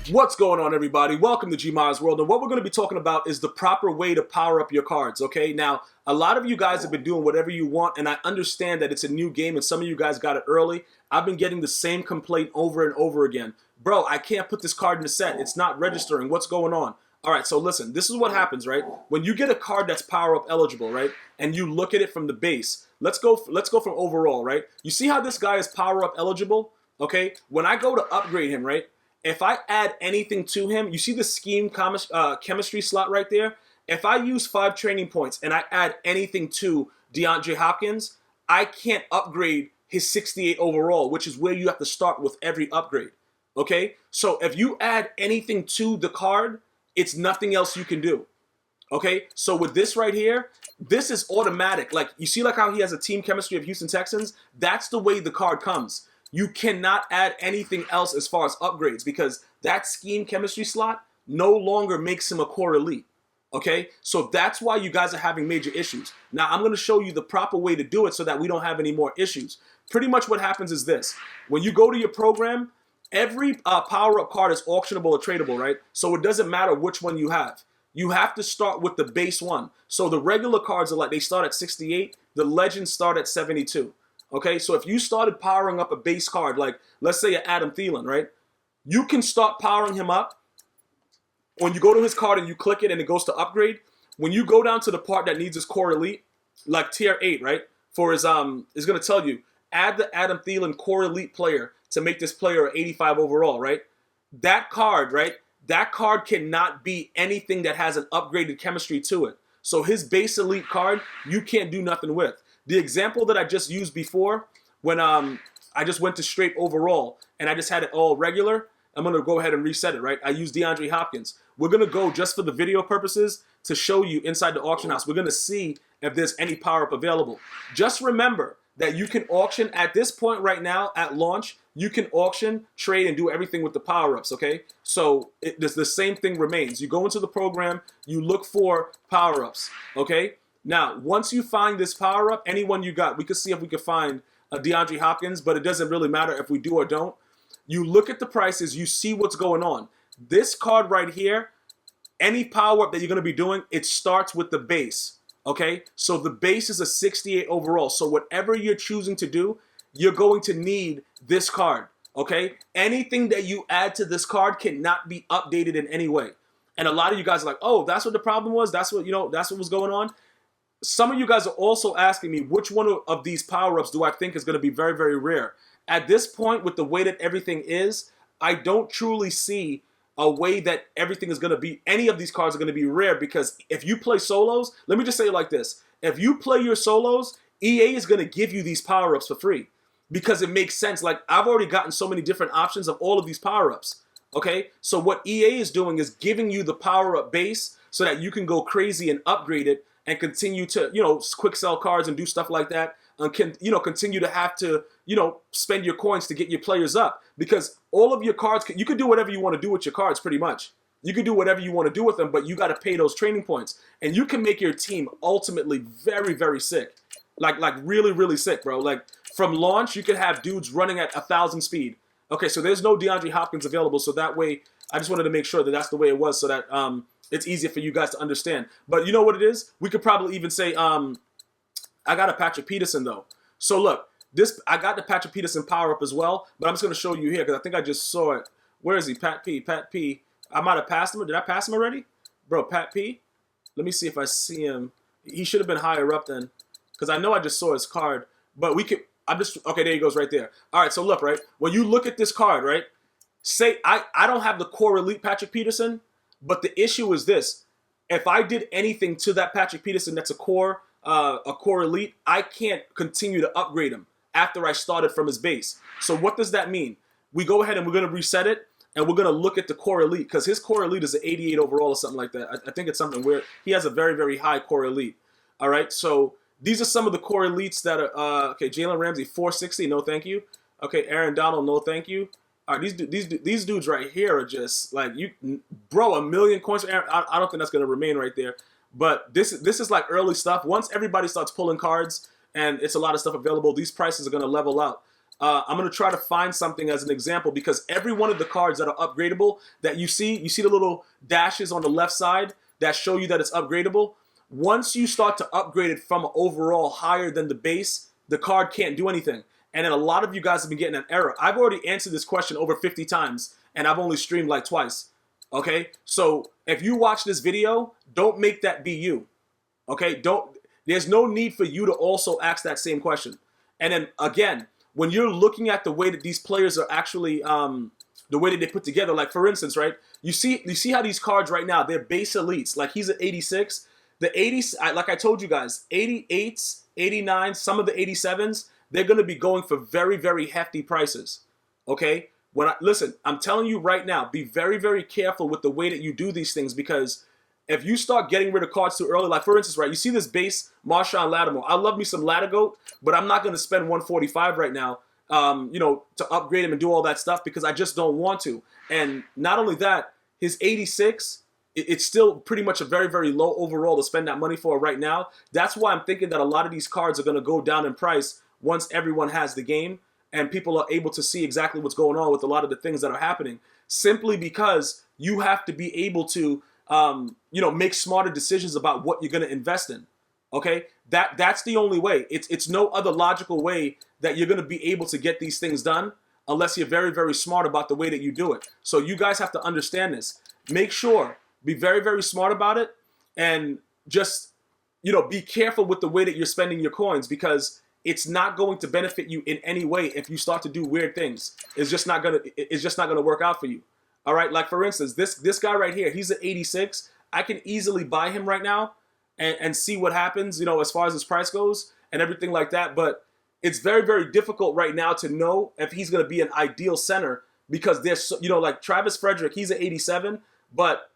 What's going on, everybody? Welcome to GmiasWorld, and what we're going to be talking about is the proper way to power up your cards, okay? Now, a lot of you guys have been doing whatever you want, and I understand that it's a new game, and some of you guys got it early. I've been getting the same complaint over and over again. Bro, I can't put this card in the set. It's not registering. What's going on? All right, so listen, this is what happens, right? When you get a card that's power-up eligible, right, and you look at it from the base, let's go from overall, right? You see how this guy is power-up eligible, okay? When I go to upgrade him, right, if I add anything to him, you see the scheme chemistry slot right there? If I use 5 training points and I add anything to DeAndre Hopkins, I can't upgrade his 68 overall, which is where you have to start with every upgrade, okay? So if you add anything to the card, it's nothing else you can do, okay? So with this right here, this is automatic. Like, you see like how he has a team chemistry of Houston Texans? That's the way the card comes. You cannot add anything else as far as upgrades because that scheme chemistry slot no longer makes him a core elite, okay? So that's why you guys are having major issues. Now, I'm going to show you the proper way to do it so that we don't have any more issues. Pretty much what happens is this. When you go to your program, every power-up card is auctionable or tradable, right? So it doesn't matter which one you have. You have to start with the base one. So the regular cards are like, they start at 68. The legends start at 72. Okay, so if you started powering up a base card, like let's say an Adam Thielen, right? You can start powering him up. When you go to his card and you click it and it goes to upgrade, when you go down to the part that needs his core elite, like tier 8, right? For his is gonna tell you, add the Adam Thielen core elite player to make this player 85 overall, right? That card, right? That card cannot be anything that has an upgraded chemistry to it. So his base elite card, you can't do nothing with. The example that I just used before, when I just went to straight overall and I just had it all regular, I'm going to go ahead and reset it, right? I used DeAndre Hopkins. We're going to go, just for the video purposes, to show you inside the auction house. We're going to see if there's any power-up available. Just remember that you can auction at this point right now at launch. You can auction, trade, and do everything with the power-ups, okay? So the same thing remains. You go into the program, you look for power-ups, okay? Now, once you find this power-up, anyone you got, we could see if we could find a DeAndre Hopkins, but it doesn't really matter if we do or don't. You look at the prices, you see what's going on. This card right here, any power-up that you're going to be doing, it starts with the base, okay? So the base is a 68 overall. So whatever you're choosing to do, you're going to need this card, okay? Anything that you add to this card cannot be updated in any way. And a lot of you guys are like, oh, that's what the problem was? That's what, that's what was going on? Some of you guys are also asking me which one of these power-ups do I think is going to be very, very rare. At this point, with the way that everything is, I don't truly see a way that everything is going to be, any of these cards are going to be rare, because if you play solos, let me just say it like this. If you play your solos, EA is going to give you these power-ups for free because it makes sense. Like, I've already gotten so many different options of all of these power-ups, okay? So what EA is doing is giving you the power-up base so that you can go crazy and upgrade it and continue to, quick sell cards and do stuff like that, and continue to have to, spend your coins to get your players up. Because all of your cards, you can do whatever you want to do with your cards, pretty much. You can do whatever you want to do with them, but you got to pay those training points. And you can make your team ultimately very, very sick. Like really, really sick, bro. Like, from launch, you could have dudes running at 1,000 speed. Okay, so there's no DeAndre Hopkins available, so that way, I just wanted to make sure that that's the way it was, so that, it's easier for you guys to understand. But you know what it is? We could probably even say, I got a Patrick Peterson, though. So look, I got the Patrick Peterson power-up as well, but I'm just going to show you here because I think I just saw it. Where is he? Pat P. Pat P. I might have passed him. Did I pass him already? Bro, Pat P. Let me see if I see him. He should have been higher up then, because I know I just saw his card. But we could, okay, there he goes right there. All right, so look, right? When you look at this card, right? Say, I don't have the core elite Patrick Peterson, but the issue is this. If I did anything to that Patrick Peterson that's a core elite, I can't continue to upgrade him after I started from his base. So what does that mean? We go ahead and we're going to reset it, and we're going to look at the core elite, because his core elite is an 88 overall or something like that. I think it's something where he has a very, very high core elite. All right, so these are some of the core elites that are, okay, Jalen Ramsey, 460, no thank you. Okay, Aaron Donald, no thank you. All right, these dudes right here are just like, bro, 1 million coins for Aaron. I don't think that's going to remain right there. But this is like early stuff. Once everybody starts pulling cards and it's a lot of stuff available, these prices are going to level out. I'm going to try to find something as an example, because every one of the cards that are upgradable that you see the little dashes on the left side that show you that it's upgradable. Once you start to upgrade it from overall higher than the base, the card can't do anything. And then a lot of you guys have been getting an error. I've already answered this question over 50 times, and I've only streamed like twice. Okay? So if you watch this video, don't make that be you. Okay? There's no need for you to also ask that same question. And then again, when you're looking at the way that these players are actually, the way that they put together, like for instance, right? You see how these cards right now, they're base elites. Like he's at 86. The 80s, like I told you guys, 88s, 89s, some of the 87s, they're going to be going for very, very hefty prices. Okay? Listen, I'm telling you right now, be very, very careful with the way that you do these things, because if you start getting rid of cards too early, like for instance, right, you see this base Marshawn Lattimore. I love me some Latigoat, but I'm not going to spend 145 right now, to upgrade him and do all that stuff, because I just don't want to. And not only that, his 86, it's still pretty much a very, very low overall to spend that money for right now. That's why I'm thinking that a lot of these cards are going to go down in price once everyone has the game and people are able to see exactly what's going on with a lot of the things that are happening. Simply because you have to be able to, make smarter decisions about what you're going to invest in. Okay, that's the only way. It's no other logical way that you're going to be able to get these things done unless you're very, very smart about the way that you do it. So you guys have to understand this. Make sure, be very, very smart about it, and just, be careful with the way that you're spending your coins, because it's not going to benefit you in any way if you start to do weird things. It's just not gonna work out for you. All right, like for instance, this guy right here, he's at 86. I can easily buy him right now and see what happens, as far as his price goes and everything like that. But it's very, very difficult right now to know if he's going to be an ideal center, because there's, like Travis Frederick, he's at 87, but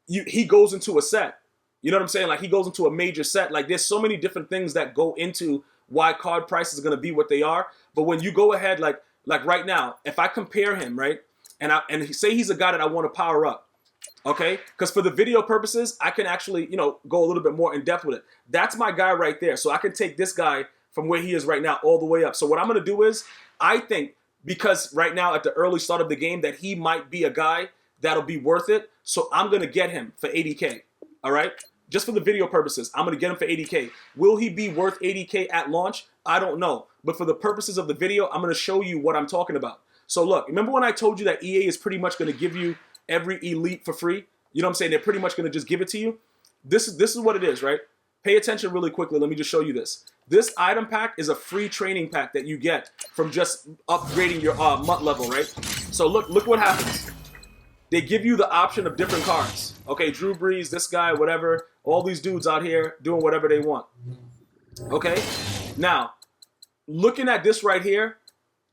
he goes into a set. You know what I'm saying? Like he goes into a major set. Like there's so many different things that go into why card prices are going to be what they are. But when you go ahead, like right now, if I compare him, right, and say he's a guy that I want to power up, okay? Because for the video purposes, I can actually, go a little bit more in depth with it. That's my guy right there. So I can take this guy from where he is right now all the way up. So what I'm going to do is, I think, because right now at the early start of the game, that he might be a guy that'll be worth it. So I'm going to get him for 80K, all right? Just for the video purposes, I'm going to get him for 80K. Will he be worth 80K at launch? I don't know. But for the purposes of the video, I'm going to show you what I'm talking about. So look, remember when I told you that EA is pretty much going to give you every elite for free? You know what I'm saying? They're pretty much going to just give it to you. This is what it is, right? Pay attention really quickly. Let me just show you this. This item pack is a free training pack that you get from just upgrading your MUT level, right? So look what happens. They give you the option of different cards. Okay, Drew Brees, this guy, whatever. All these dudes out here doing whatever they want. Okay? Now, looking at this right here,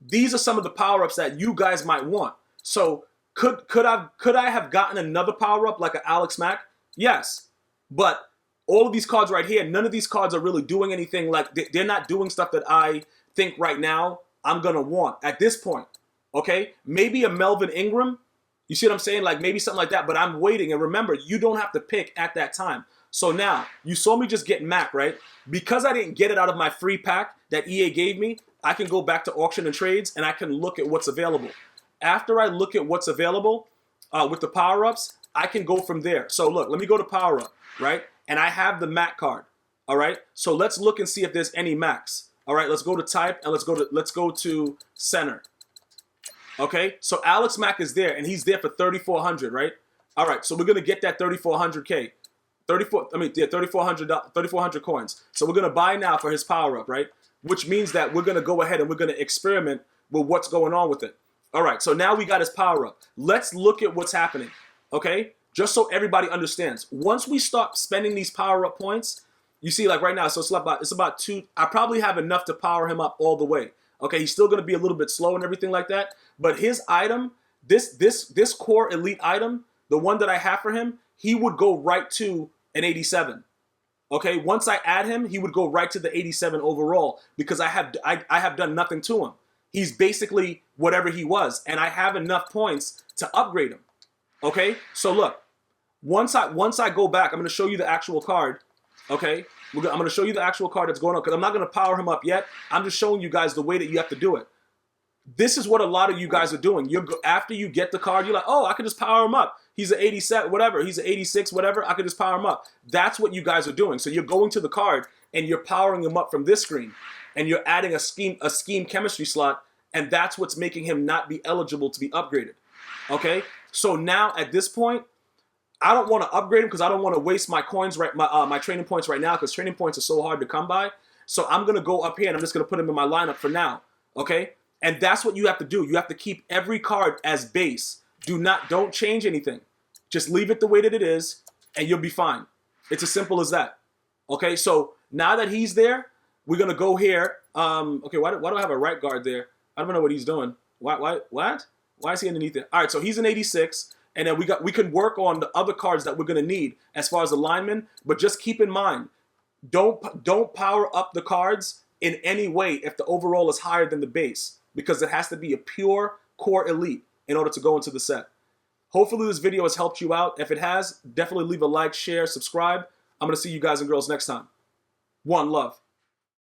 these are some of the power-ups that you guys might want. So could I have gotten another power-up like an Alex Mack? Yes. But all of these cards right here, none of these cards are really doing anything. Like they're not doing stuff that I think right now I'm going to want at this point. Okay? Maybe a Melvin Ingram. You see what I'm saying? Like maybe something like that, but I'm waiting. And remember, you don't have to pick at that time. So now, you saw me just get Mac, right? Because I didn't get it out of my free pack that EA gave me, I can go back to auction and trades and I can look at what's available. After I look at what's available with the power-ups, I can go from there. So look, let me go to power-up, right? And I have the Mac card, all right? So let's look and see if there's any Macs. All right, let's go to type and let's go to center. Okay, so Alex Mack is there, and he's there for 3,400, right? All right, so we're gonna get that 3,400K, 3,400 coins. So we're gonna buy now for his power up, right? Which means that we're gonna go ahead and we're gonna experiment with what's going on with it. All right, so now we got his power up. Let's look at what's happening, okay? Just so everybody understands. Once we start spending these power up points, you see, like right now, so it's about 2. I probably have enough to power him up all the way. Okay, he's still going to be a little bit slow and everything like that. But his item, this core elite item, the one that I have for him, he would go right to an 87. Okay, once I add him, he would go right to the 87 overall because I have done nothing to him. He's basically whatever he was, and I have enough points to upgrade him. Okay, so look, once I go back, I'm going to show you the actual card. Okay, I'm going to show you the actual card that's going on because I'm not going to power him up yet. I'm just showing you guys the way that you have to do it. This is what a lot of you guys are doing. After you get the card, you're like, oh, I could just power him up. He's an 87, whatever. He's an 86, whatever. I could just power him up. That's what you guys are doing. So you're going to the card and you're powering him up from this screen, and you're adding a scheme chemistry slot, and that's what's making him not be eligible to be upgraded. Okay. So now at this point, I don't want to upgrade him because I don't want to waste my coins my training points right now, because training points are so hard to come by. So I'm gonna go up here and I'm just gonna put him in my lineup for now. Okay. And that's what you have to do. You have to keep every card as base. Don't change anything. Just leave it the way that it is, and you'll be fine. It's as simple as that. Okay, so now that he's there, we're gonna go here. Okay, why do I have a right guard there? I don't know what he's doing. What? Why is he underneath there? All right, so he's an 86, and then we can work on the other cards that we're gonna need as far as the linemen. But just keep in mind, don't power up the cards in any way if the overall is higher than the base, because it has to be a pure core elite in order to go into the set. Hopefully this video has helped you out. If it has, definitely leave a like, share, subscribe. I'm going to see you guys and girls next time. One love.